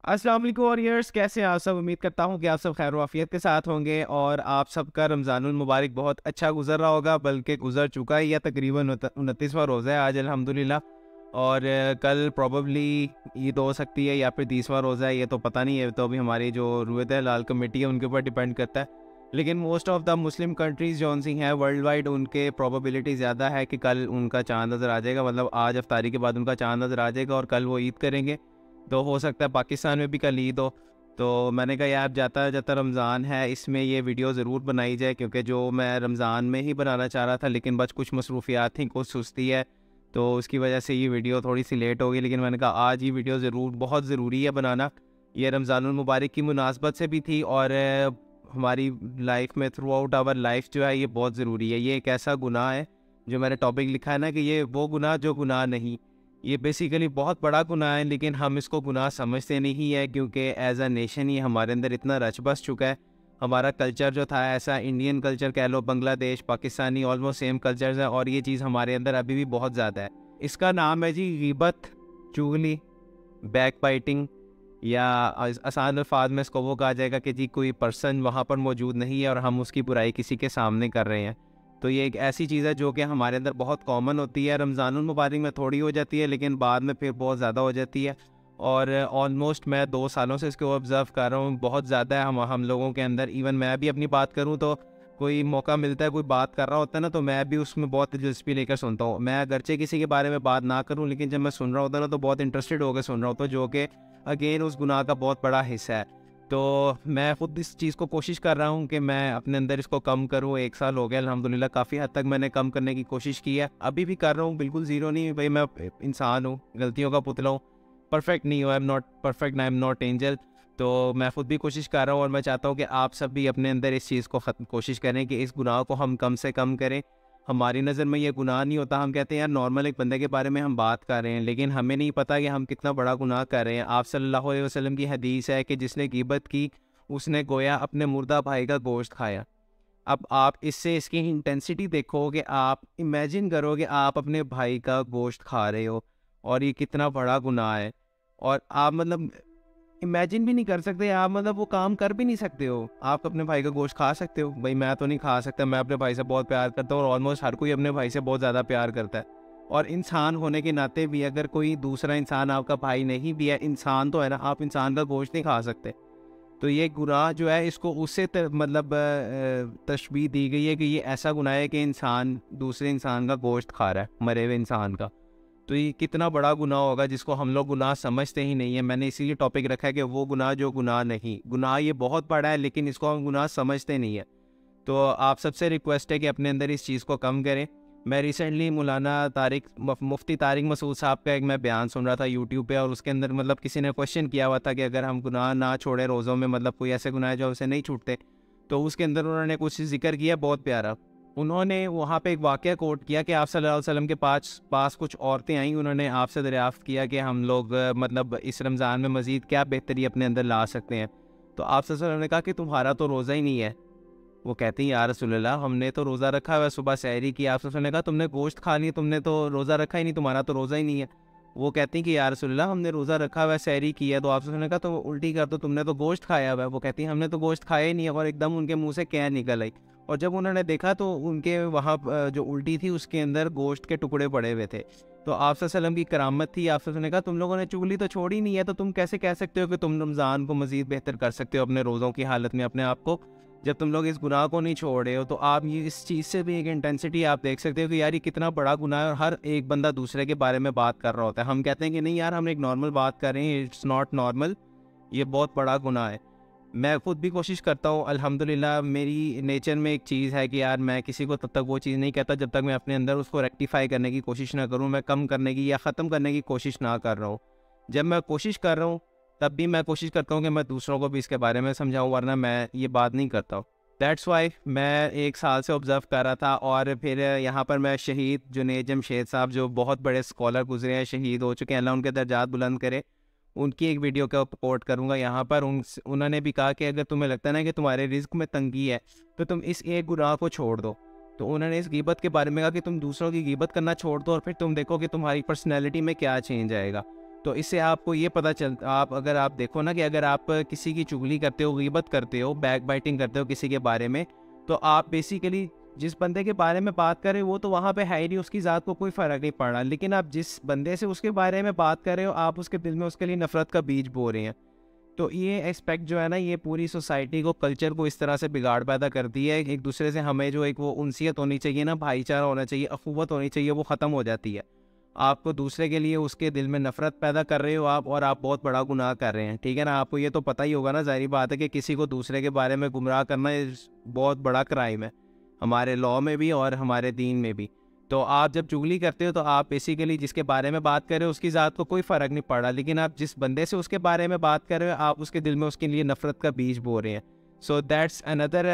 अस्सलाम वालेकुम वॉरियर्स, कैसे हैं आप सब। उम्मीद करता हूं कि आप सब खैर वाफियत के साथ होंगे और आप सबका रमज़ानुल मुबारक बहुत अच्छा गुजर रहा होगा, बल्कि गुजर चुका है। या तकरीबन 29वां रोज़ा है आज अल्हम्दुलिल्लाह। और कल प्रोबेबली ईद हो सकती है या फिर 30वां रोज़ा है, ये तो पता नहीं है। तो अभी हमारी जो रुयत लाल कमेटी है उनके ऊपर डिपेंड करता है। लेकिन most of the Muslim countries जौन सी हैं वर्ल्ड वाइड, उनके प्रोबेबिलिटी ज़्यादा है कि कल उनका चाँद नज़र आ जाएगा। मतलब आज अफ्तारी के बाद उनका चाँद नज़र आ जाएगा और कल वो ईद करेंगे। तो हो सकता है पाकिस्तान में भी कल ईद हो। तो मैंने कहा यार, जाता जाता रमज़ान है, इसमें ये वीडियो ज़रूर बनाई जाए, क्योंकि जो मैं रमज़ान में ही बनाना चाह रहा था लेकिन बस कुछ मसरूफियात थी, कुछ सुस्ती है, तो उसकी वजह से ये वीडियो थोड़ी सी लेट हो गई। लेकिन मैंने कहा आज ये वीडियो ज़रूर बहुत ज़रूरी है बनाना। ये रमज़ानुल मुबारक की मुनासबत से भी थी और हमारी लाइफ में थ्रू आउट आवर लाइफ जो है ये बहुत ज़रूरी है। ये एक ऐसा गुनाह है, जो मैंने टॉपिक लिखा है ना कि ये वो गुनाह जो गुनाह नहीं। ये बेसिकली बहुत बड़ा गुनाह है, लेकिन हम इसको गुनाह समझते नहीं है, क्योंकि एज अ नेशन ये हमारे अंदर इतना रच बस चुका है। हमारा कल्चर जो था ऐसा, इंडियन कल्चर कह लो, Bangladesh, Pakistani, almost same cultures है, और ये चीज़ हमारे अंदर अभी भी बहुत ज़्यादा है। इसका नाम है जी ग़ीबत, चुगली, बैक बाइटिंग, या आसान अल्फाज में इसको वो कहा जाएगा कि जी कोई पर्सन वहाँ पर मौजूद नहीं है और हम उसकी बुराई किसी के सामने कर रहे हैं। तो ये एक ऐसी चीज़ है जो कि हमारे अंदर बहुत कॉमन होती है। रमज़ानुल मुबारक में थोड़ी हो जाती है, लेकिन बाद में फिर बहुत ज़्यादा हो जाती है। और ऑलमोस्ट मैं 2 सालों से इसको ऑब्ज़र्व कर रहा हूँ, बहुत ज़्यादा है हम लोगों के अंदर। इवन मैं भी अपनी बात करूँ तो कोई मौका मिलता है, कोई बात कर रहा होता है ना, तो मैं भी उसमें बहुत दिलचस्पी लेकर सुनता हूँ। मैं अगरचे किसी के बारे में बात ना करूँ, लेकिन जब मैं सुन रहा होता ना तो बहुत इंटरेस्टेड होकर सुन रहा होता हूँ, जो कि अगेन उस गुनाह का बहुत बड़ा हिस्सा है। तो मैं खुद इस चीज़ को कोशिश कर रहा हूँ कि मैं अपने अंदर इसको कम करूँ। 1 साल हो गया अल्हम्दुलिल्लाह, काफ़ी हद तक मैंने कम करने की कोशिश की है। अभी भी कर रहा हूँ, बिल्कुल ज़ीरो नहीं भाई, मैं इंसान हूँ, गलतियों का पुतला हूँ, परफेक्ट नहीं हूँ। I am not perfect, I am not angel. तो मैं खुद भी कोशिश कर रहा हूँ और मैं चाहता हूँ कि आप सब भी अपने अंदर इस चीज़ को कोशिश करें कि इस गुनाह को हम कम से कम करें। हमारी नज़र में ये गुनाह नहीं होता। हम कहते हैं यार नॉर्मल एक बंदे के बारे में हम बात कर रहे हैं, लेकिन हमें नहीं पता कि हम कितना बड़ा गुनाह कर रहे हैं। आप सल्लल्लाहु अलैहि वसल्लम की हदीस है कि जिसने गीबत की उसने गोया अपने मुर्दा भाई का गोश्त खाया। अब आप इससे इसकी इंटेंसिटी देखो कि आप इमेजिन करो कि आप अपने भाई का गोश्त खा रहे हो और ये कितना बड़ा गुनाह है। और आप मतलब इमेजिन भी नहीं कर सकते, आप मतलब वो काम कर भी नहीं सकते हो। आप अपने भाई का गोश्त खा सकते हो? भाई मैं तो नहीं खा सकता। मैं अपने भाई से बहुत प्यार करता हूँ और ऑलमोस्ट हर कोई अपने भाई से बहुत ज़्यादा प्यार करता है। और इंसान होने के नाते भी, अगर कोई दूसरा इंसान आपका भाई नहीं भी है, इंसान तो है ना, आप इंसान का गोश्त नहीं खा सकते। तो ये गुनाह जो है इसको उससे मतलब तशबीह दी गई है कि ये ऐसा गुनाह है कि इंसान दूसरे इंसान का गोश्त खा रहा है, मरे हुए इंसान का। तो ये कितना बड़ा गुनाह होगा जिसको हम लोग गुनाह समझते ही नहीं है। मैंने इसीलिए टॉपिक रखा है कि वो गुनाह जो गुनाह नहीं। गुनाह ये बहुत बड़ा है, लेकिन इसको हम गुनाह समझते नहीं है। तो आप सबसे रिक्वेस्ट है कि अपने अंदर इस चीज़ को कम करें। मैं रिसेंटली मौलाना मुफ्ती तारिक मसूद साहब का एक मैं बयान सुन रहा था यूट्यूब पे, और उसके अंदर मतलब किसी ने क्वेश्चन किया हुआ था कि अगर हम गुनाह ना छोड़ें रोज़ों में, मतलब कोई ऐसे गुनाह जो हमसे नहीं छूटते, तो उसके अंदर उन्होंने कुछ जिक्र किया बहुत प्यारा। उन्होंने वहाँ पे एक वाक़या कोट किया कि आप सल्लल्लाहु अलैहि वसल्लम के पास कुछ औरतें आईं। उन्होंने आपसे दरियाफ़्त किया कि हम लोग मतलब इस रमज़ान में मज़ीद क्या बेहतरी अपने अंदर ला सकते हैं। तो आप सल्लल्लाहु अलैहि वसल्लम ने कहा कि तुम्हारा तो रोज़ा ही नहीं है। वो कहती हैं या रसूलल्लाह, हमने तो रोज़ा रखा हुआ है, सुबह सहरी की। आप ने कहा तुमने गोश्त खा लिया, तुमने तो रोज़ा रखा ही नहीं, तुम्हारा तो रोज़ा ही नहीं है। वो कहती हैं कि या रसूलल्लाह, हमने रोज़ा रखा हुआ है, सहरी की है। तो आप ने कहा तो उल्टी कर दो, तुमने तो गोश्त खाया हुआ है। वो कहती हैं हमने तो गोश्त खाया ही नहीं है। और एकदम उनके मुँह से कैं निकल आई। और जब उन्होंने देखा तो उनके वहाँ जो उल्टी थी उसके अंदर गोश्त के टुकड़े पड़े हुए थे। तो आप सल्लम की करामत थी। आप ने कहा तुम लोगों ने चुगली तो छोड़ी नहीं है, तो तुम कैसे कह सकते हो कि तुम रमज़ान को मज़ीद बेहतर कर सकते हो अपने रोज़ों की हालत में अपने आप को, जब तुम लोग इस गुनाह को नहीं छोड़ रहे हो। तो आप ये इस चीज़ से भी एक इंटेंसिटी आप देख सकते हो कि यार ये कितना बड़ा गुनाह है, और हर एक बंदा दूसरे के बारे में बात कर रहा होता है। हम कहते हैं कि नहीं यार, हम एक नॉर्मल बात कर रहे हैं, इट्स नॉट नॉर्मल, ये बहुत बड़ा गुनाह है। मैं खुद भी कोशिश करता हूँ अल्हम्दुलिल्लाह। मेरी नेचर में एक चीज़ है कि यार मैं किसी को तब तक वो चीज़ नहीं कहता जब तक मैं अपने अंदर उसको रेक्टिफाई करने की कोशिश ना करूँ, मैं कम करने की या ख़त्म करने की कोशिश ना कर रहा हूँ। जब मैं कोशिश कर रहा हूँ तब भी मैं कोशिश करता हूँ कि मैं दूसरों को भी इसके बारे में समझाऊँ, वरना मैं ये बात नहीं करता हूँ। दैट्स वाई मैं 1 साल से ऑब्ज़र्व कर रहा था। और फिर यहाँ पर मैं शहीद जुनैद जमशेद साहब, जो बहुत बड़े स्कॉलर गुजरे हैं, शहीद हो चुके हैं, अल्लाह उनके दर्जात बुलंद करे, उनकी एक वीडियो का कोट करूँगा यहाँ पर। उन्होंने भी कहा कि अगर तुम्हें लगता है ना कि तुम्हारे रिज़्क में तंगी है, तो तुम इस एक गुनाह को छोड़ दो। तो उन्होंने इस गीबत के बारे में कहा कि तुम दूसरों की गीबत करना छोड़ दो, और फिर तुम देखो कि तुम्हारी पर्सनैलिटी में क्या चेंज आएगा। तो इससे आपको ये पता चलता, अगर आप देखो ना कि अगर आप किसी की चुगली करते हो, गीबत करते हो, बैक बाइटिंग करते हो किसी के बारे में, तो आप बेसिकली जिस बंदे के बारे में बात कर रहे हो वो तो वहाँ पे है ही नहीं, उसकी ज़ात को कोई फ़र्क नहीं पड़ रहा, लेकिन आप जिस बंदे से उसके बारे में बात कर रहे हो आप उसके दिल में उसके लिए नफ़रत का बीज बो रहे हैं। तो ये एस्पेक्ट जो है ना, ये पूरी सोसाइटी को, कल्चर को इस तरह से बिगाड़ पैदा करती है। एक दूसरे से हमें जो एक वो उनसियत होनी चाहिए ना, भाईचारा होना चाहिए, अखुवत होनी चाहिए, वो ख़त्म हो जाती है। आपको दूसरे के लिए उसके दिल में नफ़रत पैदा कर रहे हो आप, और आप बहुत बड़ा गुनाह कर रहे हैं, ठीक है ना। आपको ये तो पता ही होगा ना, ज़ाहिर बात है कि किसी को दूसरे के बारे में गुमराह करना बहुत बड़ा क्राइम है, हमारे लॉ में भी और हमारे दीन में भी। तो आप जब चुगली करते हो तो आप बेसिकली जिसके बारे में बात कर रहे हो उसकी ज़ात को कोई फ़र्क नहीं पड़ रहा, लेकिन आप जिस बंदे से उसके बारे में बात कर रहे हो आप उसके दिल में उसके लिए नफ़रत का बीज बो रहे हैं। So that's another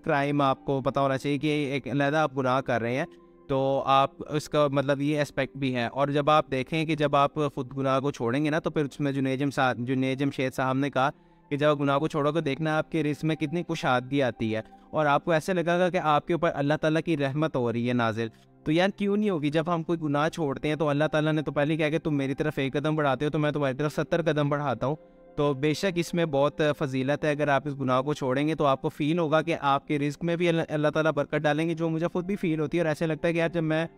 crime. आपको पता होना चाहिए कि एक अलहदा आप गुनाह कर रहे हैं, तो आप उसका मतलब ये एस्पेक्ट भी है। और जब आप देखें कि जब आप खुद गुनाह को छोड़ेंगे ना, तो फिर उसमें जुनैद जमशेद साहब ने कहा कि जब गुनाह को छोड़ोगे देखना आपके रिज़्क़ में कितनी कुशादगी आती है, और आपको ऐसे लगेगा कि आपके ऊपर अल्लाह ताला की रहमत हो रही है नाजिल। तो यार क्यों नहीं होगी? जब हम कोई गुनाह छोड़ते हैं तो अल्लाह ताला ने तो पहले क्या कि तुम मेरी तरफ 1 कदम बढ़ाते हो तो मैं तुम्हारी तरफ 70 कदम बढ़ाता हूँ। तो बेशक इसमें बहुत फजीलत है। अगर आप इस गुनाह को छोड़ेंगे तो आपको फ़ील होगा कि आपके रिज़्क़ में भी अल्लाह ताला बरकत डालेंगे, जो मुझे खुद भी फ़ील होती है। और ऐसे लगता है कि यार जब मैं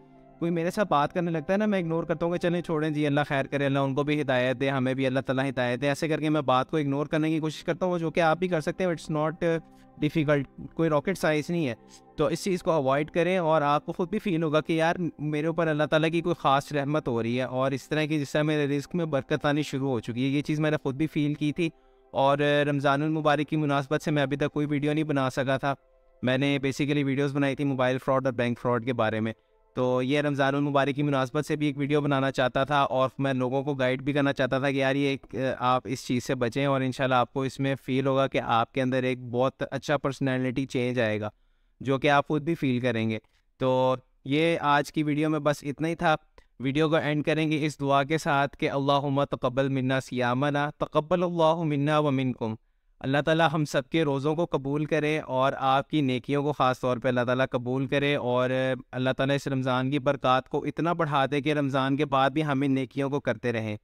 कोई मेरे साथ बात करने लगता है ना, मैं इग्नोर करता हूँ कि चलें छोड़ें जी, अल्लाह खैर करे, अल्लाह उनको भी हिदायत दे, हमें भी अल्लाह ताला हिदायत दे। ऐसे करके मैं बात को इग्नोर करने की कोशिश करता हूँ, जो कि आप भी कर सकते हैं। इट्स नॉट डिफ़िकल्ट, कोई रॉकेट साइंस नहीं है। तो इस चीज़ को अवॉइड करें और आपको खुद भी फ़ील होगा कि यार मेरे ऊपर अल्लाह ताला की कोई ख़ास रहमत हो रही है, और इस तरह की जिससे मेरे रिज़्क़ में बरकत आनी शुरू हो चुकी है। ये चीज़ मैंने खुद भी फ़ील की थी, और रमज़ानुल मुबारक की मुनासबत से मैं अभी तक कोई वीडियो नहीं बना सका था। मैंने बेसिकली वीडियोज़ बनाई थी मोबाइल फ्रॉड और बैंक फ्रॉड के बारे में। तो ये रमज़ानुल मुबारक की मुनासबत से भी एक वीडियो बनाना चाहता था, और मैं लोगों को गाइड भी करना चाहता था कि यार ये आप इस चीज़ से बचें, और इंशाल्लाह आपको इसमें फ़ील होगा कि आपके अंदर एक बहुत अच्छा पर्सनैलिटी चेंज आएगा, जो कि आप खुद भी फ़ील करेंगे। तो ये आज की वीडियो में बस इतना ही था। वीडियो को एंड करेंगे इस दुआ के साथ कि अल्लाहुम्मा तक़ब्बल मिन्ना सियामना तक़ब्बलल्लाहु मिन्ना व मिनकुम। अल्लाह ताला हम सब के रोज़ों को कबूल करे, और आपकी नेकियों को ख़ास तौर पे अल्लाह ताला कबूल करे, और अल्लाह ताला इस रमज़ान की बरक़ात को इतना बढ़ा दे कि रमज़ान के बाद भी हम इन नेकियों को करते रहें।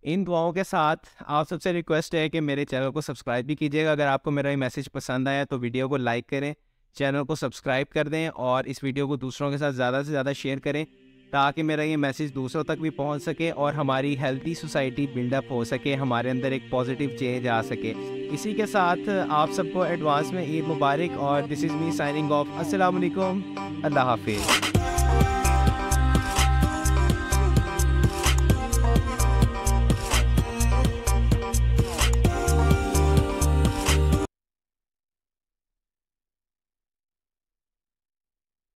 इन दुआओं के साथ आप सबसे रिक्वेस्ट है कि मेरे चैनल को सब्सक्राइब भी कीजिएगा। अगर आपको मेरा ये मैसेज पसंद आया तो वीडियो को लाइक करें, चैनल को सब्सक्राइब कर दें, और इस वीडियो को दूसरों के साथ ज़्यादा से ज़्यादा शेयर करें, ताकि मेरा ये मैसेज दूसरों तक भी पहुंच सके और हमारी हेल्दी सोसाइटी बिल्डअप हो सके, हमारे अंदर एक पॉजिटिव चेंज आ सके। इसी के साथ आप सबको एडवांस में ईद मुबारक, और this is me signing off. अस्सलाम वालेकुम, अल्लाह हाफिज़।